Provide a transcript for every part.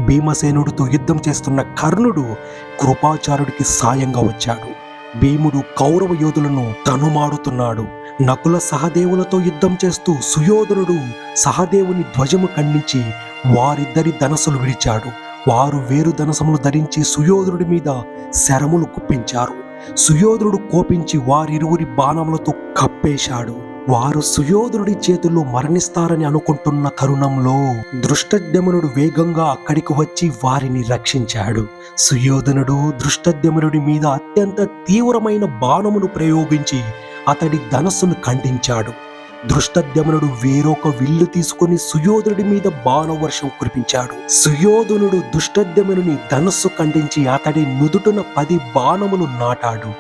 భీమసేనుడితో యుద్ధం చేస్తున్న కర్ణుడు కృపాచార్యుడికి సాయంగా వచ్చాడు. భీముడు కౌరవ యోధులను తనుమాడుతున్నాడు. నకుల సహదేవులతో యుద్ధం చేస్తూ సుయోధనుడు సహదేవుని ధ్వజము ఖండించి వారిద్దరి ధనస్సులు విడిచాడు. వారు వేరు ధనసములు ధరించి సుయోధనుడి మీద శరములు గుప్పించారు. సుయోధనుడు కోపించి వారిరువురి బాణములతో కప్పేశాడు. వారు సుయోధనుడి చేతుల్లో మరణిస్తారని అనుకుంటున్న తరుణంలో దృష్టద్యుమ్నుడు వేగంగా అక్కడికి వచ్చి వారిని రక్షించాడు. సుయోధనుడు దృష్టద్యుమ్నుడి మీద అత్యంత తీవ్రమైన బాణమును ప్రయోగించి అతడి ధనస్సును ఖండించాడు. దృష్టద్యుమ్నుడు వేరొక విల్లు తీసుకుని సుయోధనుడి మీద బాణవర్షం కురిపించాడు. సుయోధనుడు దృష్టద్యుమ్నుని ధనస్సు ఖండించి అతడి నుదుటున 10 బాణములు నాటాడు.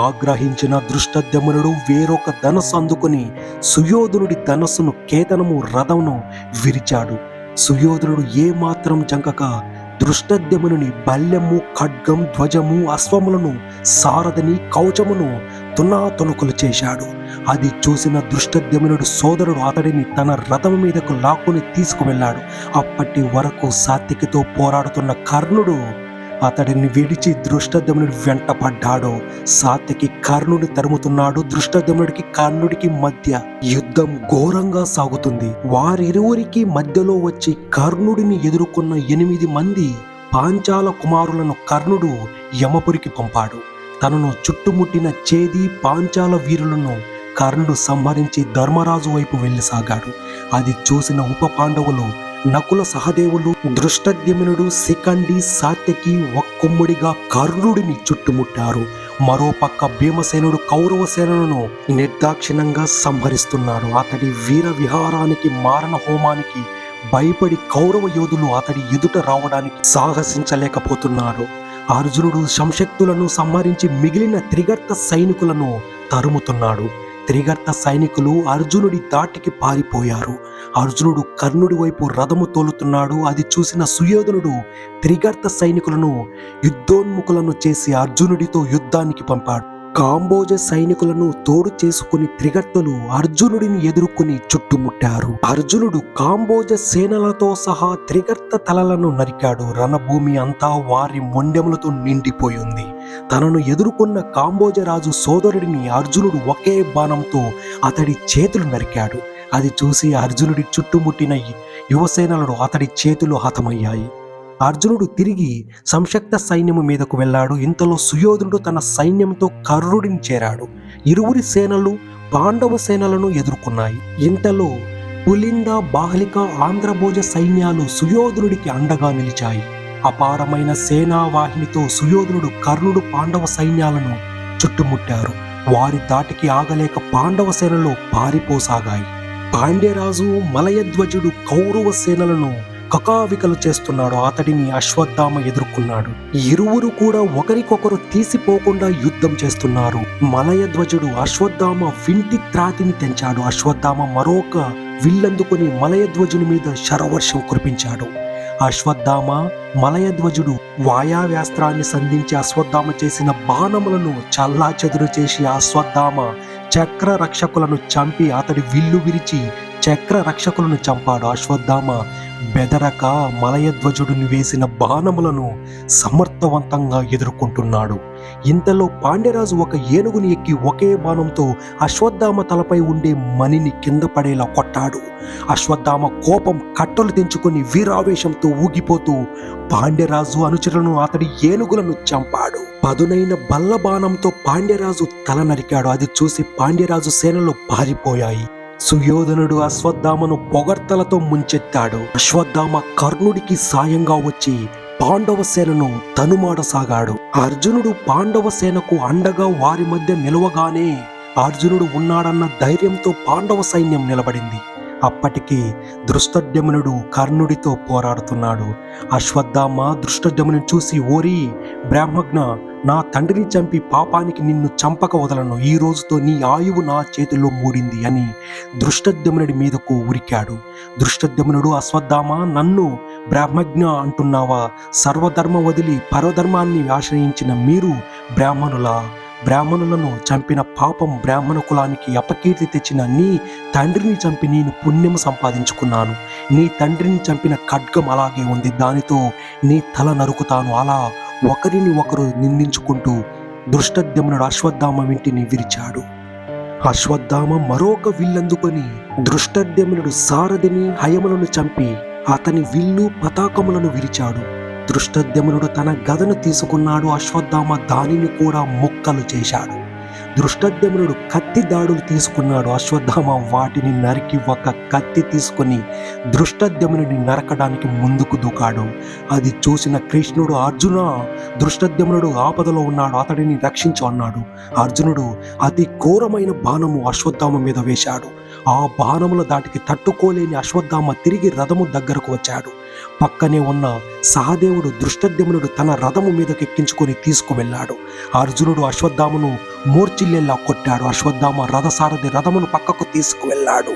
ఆగ్రహించిన దృష్టద్యుమ్నుడు వేరొక ధనస్సు అందుకుని సుయోధనుడి ధనస్సును కేతనము రథమును విరిచాడు. సుయోధనుడు ఏమాత్రం జంకక దృష్టద్యుమ్నుని బల్యము, ఖడ్గం, ధ్వజము, అశ్వములను, సారథిని, కవచమును తునాతునకులు చేశాడు. అది చూసిన దృష్టద్యుమ్నుడు సోదరుడు అతడిని తన రథం మీదకు లాక్కుని తీసుకువెళ్ళాడు. అప్పటి వరకు సాత్యకితో పోరాడుతున్న కర్ణుడు అతడిని విడిచి దృష్టద్యుమ్నుడి వెంట పడ్డాడు. సాత్యకి కర్ణుడిని తరుముతున్నాడు. దృష్టద్యుమ్నుడికి కర్ణుడికి మధ్య యుద్ధం ఘోరంగా సాగుతుంది. వారిరువురికి మధ్యలో వచ్చి కర్ణుడిని ఎదుర్కొన్న 8 మంది పాంచాల కుమారులను కర్ణుడు యమపురికి పంపాడు. తనను చుట్టుముట్టిన చేది పాంచాల వీరులను కర్ణుడు సంహరించి ధర్మరాజు వైపు వెళ్ళసాగాడు. అది చూసిన ఉప పాండవులు నకుల సహదేవులు, దృష్టద్యుమ్నుడు, శిఖండి, సాత్యకి ఒక్కొమ్మడిగా కర్ణుడిని చుట్టుముట్టారు. మరోపక్క భీమసేనుడు కౌరవ సేనలను నిర్దాక్షిణ్యంగా సంహరిస్తున్నాడు. అతడి వీర విహారానికి, మారణ హోమానికి భయపడి కౌరవ యోధులు అతడి ఎదుట రావడానికి సాహసించలేకపోతున్నారు. అర్జునుడు సంశక్తులను సంహరించి మిగిలిన త్రిగర్త సైనికులను తరుముతున్నాడు. త్రిగర్త సైనికులు అర్జునుడి దాటికి పారిపోయారు. అర్జునుడు కర్ణుడి వైపు రథము తోలుతున్నాడు. అది చూసిన సుయోధనుడు త్రిగర్త సైనికులను యుద్ధోన్ముఖులను చేసి అర్జునుడితో యుద్ధానికి పంపాడు. కాంబోజ సైనికులను తోడు చేసుకుని త్రిగర్తలు అర్జునుడిని ఎదుర్కొని చుట్టుముట్టారు. అర్జునుడు కాంబోజ సేనలతో సహా త్రిగర్త తలలను నరికాడు. రణభూమి అంతా వారి మొండెములతో నిండిపోయింది. తనను ఎదుర్కొన్న కాంబోజరాజు సోదరుడిని అర్జునుడు ఒకే బాణంతో అతడి చేతులు నరికాడు. అది చూసి అర్జునుడి చుట్టుముట్టిన యువసేనలు అతడి చేతులు హతమయ్యాయి. అర్జునుడు తిరిగి సంశక్త సైన్యము మీదకు వెళ్ళాడు. ఇంతలో సుయోధనుడు తన సైన్యంతో కర్ణుడిని చేరాడు. ఇరువురి సేనలు పాండవ సేనలను ఎదుర్కొన్నాయి. ఇంతలో పులింద, బాహ్లిక, ఆంధ్రభోజ సైన్యాలు సుయోధనుడికి అండగా నిలిచాయి. అపారమైన సేనావాహినితో సుయోధనుడు, కర్ణుడు పాండవ సైన్యాలను చుట్టుముట్టారు. వారి దాటికి ఆగలేక పాండవ సేనలు పారిపోసాగాయి. పాండ్యరాజు మలయధ్వజుడు కౌరవ సేనలను కకావికలు చేస్తున్నాడు. అతడిని అశ్వత్థామ ఎదుర్కొన్నాడు. ఇరువురు కూడా ఒకరికొకరు తీసిపోకుండా యుద్ధం చేస్తున్నారు. మలయధ్వజుడు అశ్వత్థామ వింటి త్రాతిని తెంచాడు. అశ్వత్థామ మరొక విల్లందుకుని మలయధ్వజుని మీద శరవర్షం కురిపించాడు. అశ్వత్థామ, మలయధ్వజుడు వాయావ్యాస్త్రాన్ని సంధించి అశ్వత్థామ చేసిన బాణములను చల్లాచెదురు చేసి అశ్వత్థామ చక్ర రక్షకులను చంపి అతడి విల్లు విరిచి చక్ర రక్షకులను చంపాడు. అశ్వత్థామ బెదరక మలయధ్వజుడిని వేసిన బాణములను సమర్థవంతంగా ఎదుర్కొంటున్నాడు. ఇంతలో పాండ్యరాజు ఒక ఏనుగుని ఎక్కి ఒకే బాణంతో అశ్వత్థామ తలపై ఉండే మణిని కింద పడేలా కొట్టాడు. అశ్వత్థామ కోపం కట్టలు తెంచుకొని వీరావేశంతో ఊగిపోతూ పాండ్యరాజు అనుచరులను అతడి ఏనుగులను చంపాడు. పదునైన బల్ల బాణంతో పాండ్యరాజు తల నరికాడు. అది చూసి పాండ్యరాజు సేనలు పారిపోయాయి. సుయోధనుడు అశ్వత్థామను పొగడ్తలతో ముంచెత్తాడు. అశ్వత్థామ కర్ణుడికి సాయంగా వచ్చి పాండవ సేనను తనుమాడసాగాడు. అర్జునుడు పాండవ సేనకు అండగా వారి మధ్య నిలవగానే అర్జునుడు ఉన్నాడన్న ధైర్యంతో పాండవ సైన్యం నిలబడింది. అప్పటికి దృష్టద్యుమ్నుడు కర్ణుడితో పోరాడుతున్నాడు. అశ్వత్థామ దృష్టద్యుమ్నుని చూసి, ఓరి బ్రాహ్మజ్ఞ, నా తండ్రిని చంపి పాపానికి నిన్ను చంపక వదలను. ఈ రోజుతో నీ ఆయువు నా చేతుల్లో మూడింది అని దృష్టద్యుమ్నుడి మీదకు ఉరికాడు. దృష్టద్యుమ్నుడు, అశ్వత్థామ, నన్ను బ్రాహ్మజ్ఞ అంటున్నావా? సర్వధర్మ వదిలి పరధర్మాన్ని ఆశ్రయించిన మీరు బ్రాహ్మణులా? బ్రాహ్మణులను చంపిన పాపం బ్రాహ్మణ కులానికి అపకీర్తి తెచ్చిన నీ తండ్రిని చంపి నేను పుణ్యం సంపాదించుకున్నాను. నీ తండ్రిని చంపిన ఖడ్గం అలాగే ఉంది, దానితో నీ తల నరుకుతాను. అలా ఒకరిని ఒకరు నిందించుకుంటూ దృష్టద్యుమ్నుడు అశ్వత్థామ ఇంటిని విరిచాడు. అశ్వత్థామ మరొక విల్లందుకొని దృష్టద్యుమ్నుడు సారథిని హయములను చంపి అతని విల్లు పతాకములను విరిచాడు. దృష్టద్యుమ్నుడు తన గదను తీసుకున్నాడు, అశ్వత్థామ దానిని కూడా ముక్కలు చేశాడు. దృష్టద్యుమ్నుడు కత్తి దాడులు తీసుకున్నాడు, అశ్వత్థామ వాటిని నరికి ఒక కత్తి తీసుకొని దృష్టద్యుమ్నుడిని నరకడానికి ముందుకు దూకాడు. అది చూసిన కృష్ణుడు, అర్జున, దృష్టద్యుమ్నుడు ఆపదలో ఉన్నాడు, అతడిని రక్షించు అన్నాడు. అర్జునుడు అతి ఘోరమైన బాణము అశ్వత్థామ మీద వేశాడు. ఆ బాణముల దాటికి తట్టుకోలేని అశ్వత్థామ తిరిగి రథము దగ్గరకు వచ్చాడు. పక్కనే ఉన్న సహదేవుడు దృష్టద్యుమ్నుడు తన రథము మీదకి ఎక్కించుకొని తీసుకువెళ్ళాడు. అర్జునుడు అశ్వత్థామను మూర్ఛిల్లేలా కొట్టాడు. అశ్వత్థామ రథసారథి రథమును పక్కకు తీసుకువెళ్ళాడు.